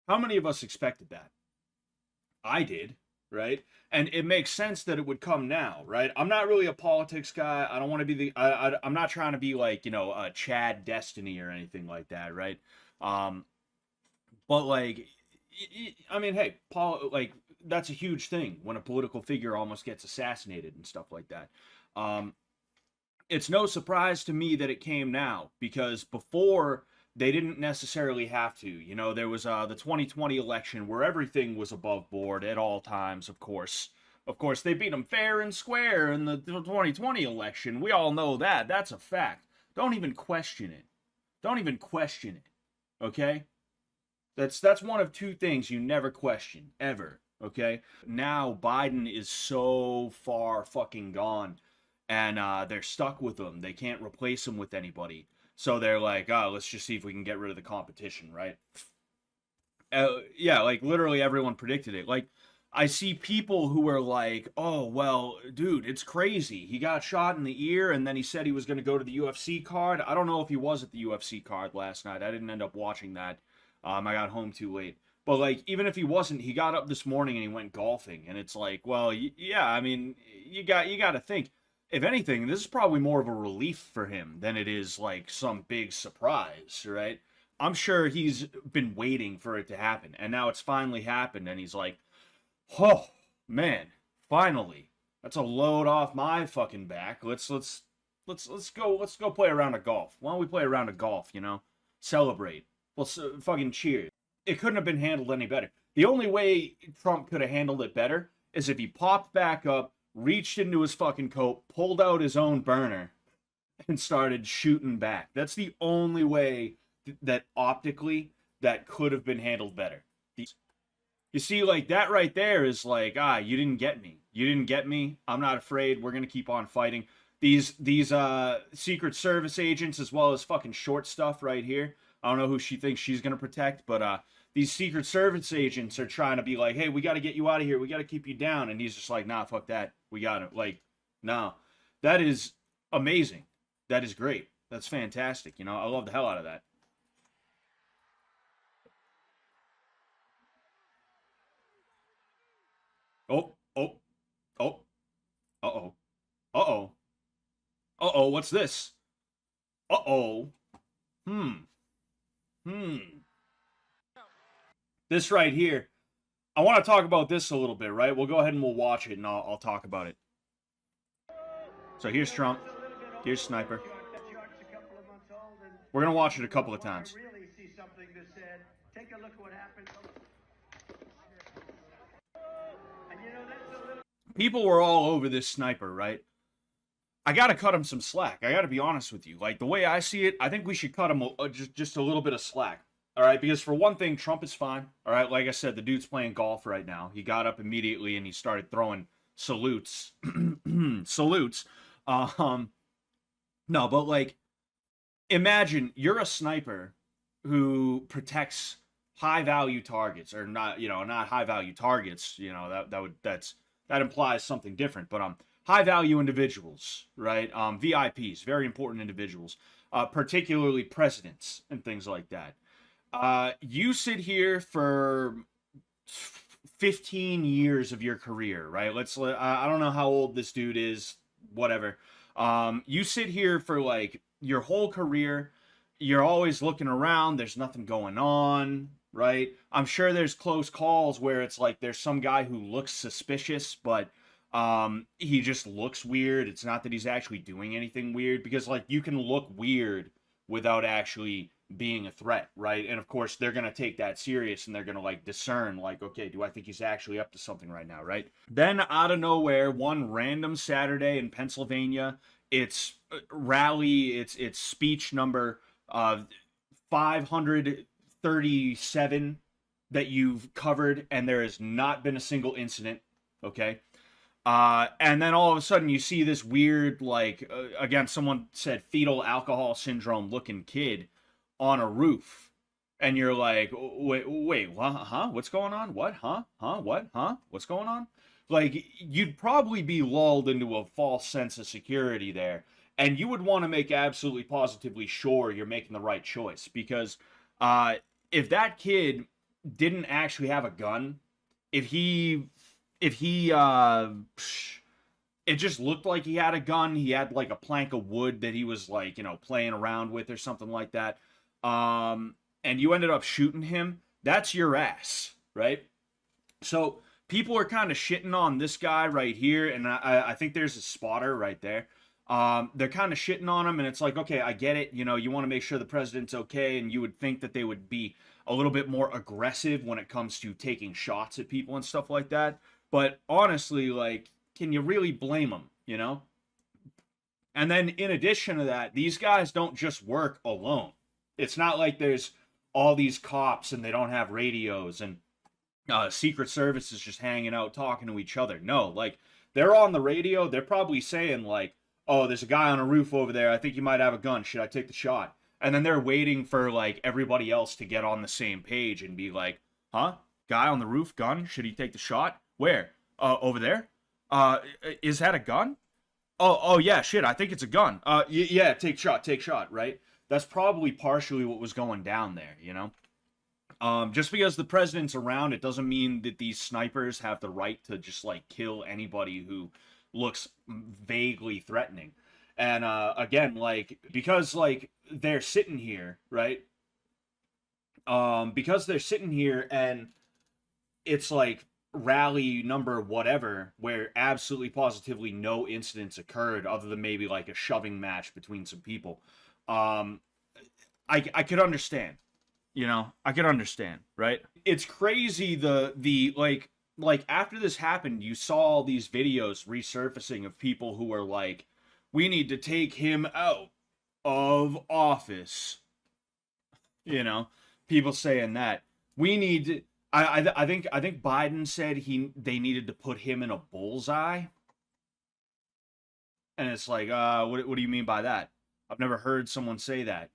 How many of us expected that? I did, right? And it makes sense that it would come now, right? I'm not really a politics guy. I don't want to be I'm not trying to be like, Chad Destiny or anything like that, right? Um, but like, I mean, hey, Paul, like that's a huge thing when a political figure almost gets assassinated and stuff like that. Um, it's no surprise to me that it came now because before they didn't necessarily have to. There was the 2020 election where everything was above board at all times, of course. Of course, they beat them fair and square in the 2020 election. We all know that. That's a fact. Don't even question it. Don't even question it. Okay? That's one of two things you never question ever. Okay? Now Biden is so far fucking gone, and they're stuck with him. They can't replace him with anybody. So they're like, oh, let's just see if we can get rid of the competition, right? Yeah, like literally everyone predicted it. Like, I see people who are like, oh, well, dude, it's crazy. He got shot in the ear and then he said he was going to go to the UFC card. I don't know if he was at the UFC card last night. I didn't end up watching that. I got home too late. But, like, even if he wasn't, he got up this morning and he went golfing. And it's like, well, yeah, I mean, you got to think. If anything, this is probably more of a relief for him than it is, like, some big surprise, right? I'm sure he's been waiting for it to happen. And now it's finally happened. And he's like, oh man, finally. That's a load off my fucking back. Let's go play a round of golf. Why don't we play a round of golf, Celebrate. Let's fucking cheers. It couldn't have been handled any better. The only way Trump could have handled it better is if he popped back up, reached into his fucking coat, pulled out his own burner, and started shooting back. That's the only way that optically that could have been handled better. You see, like, that right there is like, you didn't get me. You didn't get me. I'm not afraid. We're gonna keep on fighting. These Secret Service agents, as well as fucking short stuff right here. I don't know who she thinks she's gonna protect, but these Secret Service agents are trying to be like, hey, we gotta get you out of here. We gotta keep you down. And he's just like, nah, fuck that. We gotta, like, no. That is amazing. That is great. That's fantastic. I love the hell out of that. Oh, oh, oh, uh-oh, uh-oh, uh-oh, what's this? Uh-oh, hmm, hmm. This right here, I want to talk about this a little bit, right? We'll go ahead and we'll watch it and I'll talk about it. So here's Trump, here's Sniper. We're going to watch it a couple of times. People were all over this Sniper, right? I got to cut him some slack. I got to be honest with you. Like, the way I see it, I think we should cut him just a little bit of slack. All right, because for one thing, Trump is fine. All right, like I said, the dude's playing golf right now. He got up immediately and he started throwing salutes. Salutes. Um, no, but like, imagine you're a sniper who protects high value targets, or not, not high value targets. That implies something different. But high value individuals, right? VIPs, very important individuals, particularly presidents and things like that. You sit here for 15 years of your career, right? I don't know how old this dude is, whatever. You sit here for like your whole career. You're always looking around. There's nothing going on, right? I'm sure there's close calls where it's like there's some guy who looks suspicious, but he just looks weird. It's not that he's actually doing anything weird, because like you can look weird without actually being a threat, right? And of course they're going to take that serious and they're going to like discern like, okay, do I think he's actually up to something right now, right? Then out of nowhere, one random Saturday in Pennsylvania, it's rally, it's speech number 537 that you've covered, and there has not been a single incident, okay? And then all of a sudden you see this weird, like, again, someone said fetal alcohol syndrome looking kid on a roof. And you're like, wait, what? Huh? What's going on? What? Huh? Huh? What? Huh? What's going on? Like, you'd probably be lulled into a false sense of security there. And you would want to make absolutely positively sure you're making the right choice. Because if that kid didn't actually have a gun, if he it just looked like he had a gun, he had like a plank of wood that he was like, playing around with or something like that, and you ended up shooting him, that's your ass, right? So people are kind of shitting on this guy right here, and I think there's a spotter right there. They're kind of shitting on him, and it's like, okay, I get it. You want to make sure the president's okay, and you would think that they would be a little bit more aggressive when it comes to taking shots at people and stuff like that. But honestly, like, can you really blame them? And then in addition to that, these guys don't just work alone. It's not like there's all these cops and they don't have radios and Secret Service is just hanging out talking to each other. No, like they're on the radio. They're probably saying like, "Oh, there's a guy on a roof over there. I think he might have a gun. Should I take the shot?" And then they're waiting for like everybody else to get on the same page and be like, "Huh? Guy on the roof, gun? Should he take the shot? Where? Over there? Is that a gun? Oh yeah, shit. I think it's a gun. Yeah, take shot. Right? That's probably partially what was going down there. Just because the president's around, it doesn't mean that these snipers have the right to just like kill anybody who looks vaguely threatening. And again, like because like they're sitting here, right? Because they're sitting here and it's like rally number whatever where absolutely positively no incidents occurred other than maybe like a shoving match between some people. Um, I could understand. I could understand, right? It's crazy the like after this happened, you saw all these videos resurfacing of people who were like, we need to take him out of office. You know, people saying that we need to, I think Biden said they needed to put him in a bullseye, and it's like, what do you mean by that? I've never heard someone say that.